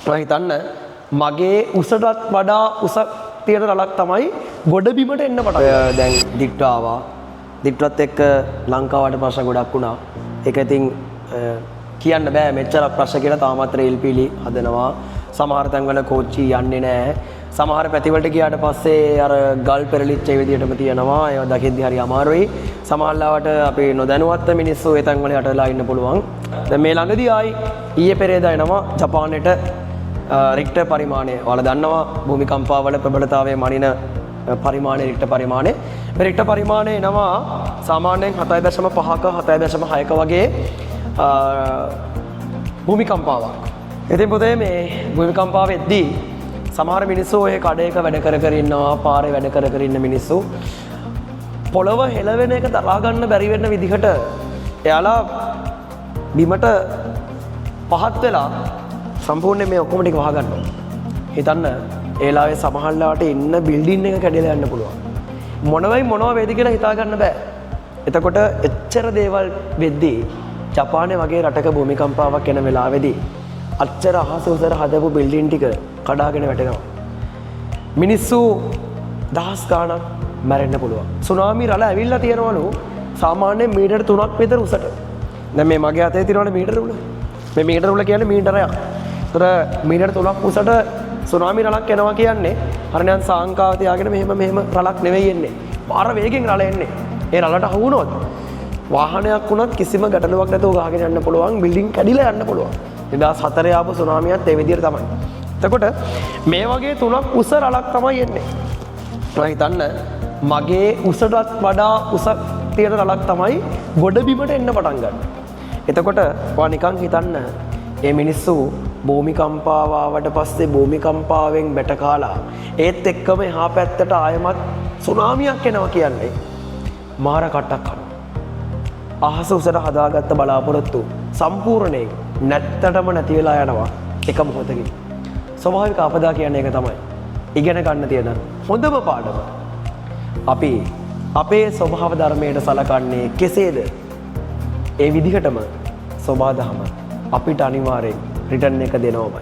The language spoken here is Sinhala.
මම හිතන්න මගේ උසටත් වඩා උස තියෙන රළක් තමයි ගොඩබිමට එන්න පටන් දැන් දිට්ට ආවා. දිට්ටුවත් එක්ක ලංකාවට ප්‍රශ්න ගොඩක් වුණා. ඒක ඉතින් කියන්න බෑ මෙච්චර ප්‍රශ්න කියලා තාමත් රේල් පීලි හදනවා. සමහර තැන්වල කෝච්චි යන්නේ නැහැ. සමහර පැතිවලට ගියාට පස්සේ අර ගල් පෙරලිච්ච ඒ විදිහටම තියෙනවා. ඒවා දකිද්දි හරි අමාරුයි. සමහරවිට අපි නොදැනුවත් මිනිස්සු ඒ තැන්වල යටලා ඉන්න පුළුවන්. දැන් මේ ළඟදී ආයි ඊයේ පෙරේදා එනවා ජපානයට රික්ටර් පරිමාණය. ඔයාලා දන්නවා භූමිකම්පාවල ප්‍රබලතාවයේ මනින පරිමාණය රික්ටර් පරිමාණය. මේ රික්ටර් පරිමාණය එනවා සාමාන්‍යයෙන් 7.5ක 7.6ක වගේ භූමිකම්පාවක්. ඉතින් පුතේ මේ භූමිකම්පාව වෙද්දී සමහර මිනිස්සු ඔය කඩේක වැඩ කර ඉන්නවා, පාරේ වැඩ කර ඉන්න මිනිස්සු පොළව හෙලවෙන එක දරා ගන්න බැරි වෙන විදිහට එයාලා බිමට පහත් වෙලා සම්පූර්ණයෙන් මේ ඔක්කොම ටික වහගන්නවා. හිතන්න ඒලාවේ සමහරලාට ඉන්න බිල්ඩින් එක කැඩිලා යන්න පුළුවන්. මොනවා වේද කියලා හිතා ගන්න බෑ. එතකොට එච්චර දේවල් වෙද්දී ජපානයේ වගේ රටක භූමිකම්පාවක් එන වෙලාවේදී අච්චර අහස උසර හදපු බිල්ඩින් ටික කඩාගෙන වැටෙනවා. මිනිස්සු දහස් ගාණක් මැරෙන්න පුළුවන්. සුනාමි රළ ඇවිල්ලා තියෙනවලු සාමාන්‍යයෙන් මීටර 3ක් විතර උසට. දැන් මේ මගේ අතේ තියෙනවනේ මීටර උල. මේ මීටර උල කියන්නේ මීටරයක්. ඒතර මීටර 3ක් උසට සුනාමි රළක් එනවා කියන්නේ හරිනම් සාංකාව තියාගෙන මෙහෙම රළක් නෙවෙයි එන්නේ. පාර වේගෙන් රළ එන්නේ. ඒ රළට අහු වුණොත් වාහනයක් වුණත් කිසිම ගැටලුවක් නැතුව ගහගෙන යන්න පුළුවන්. බිල්ඩින් කැඩිලා යන්න පුළුවන්. 2004 ආපු සුනාමියත් ඒ විදිහට තමයි. එතකොට මේ වගේ 3ක් උස රළක් තමයි එන්නේ. මම හිතන්න මගේ උසටත් වඩා උස තියෙන රළක් තමයි ගොඩබිමට එන්න පටන් ගන්න. එතකොට ඔයා නිකන් හිතන්න මේ මිනිස්සු භූමිකම්පාව ආවට පස්සේ භූමිකම්පාවෙන් බැට කාලා ඒත් එක්කම එහා පැත්තට ආයමත් සුනාමියක් එනවා කියන්නේ මාර කට්ටක් කරනවා. අහස උසට හදාගත්ත බලාපොරොත්තු සම්පූර්ණයෙන් නැත්තටම නැති වෙලා යනවා එක මොහොතකින්. ස්වභාවික ආපදා කියන්නේ ඒක තමයි. ඉගෙන ගන්න තියෙන හොඳම පාඩම. අපි අපේ ස්වභාව ධර්මයට සලකන්නේ කෙසේද? ඒ විදිහටම සබාදහම අපිට අනිවාර්යෙන් රිටර්න් එක දෙනවමයි.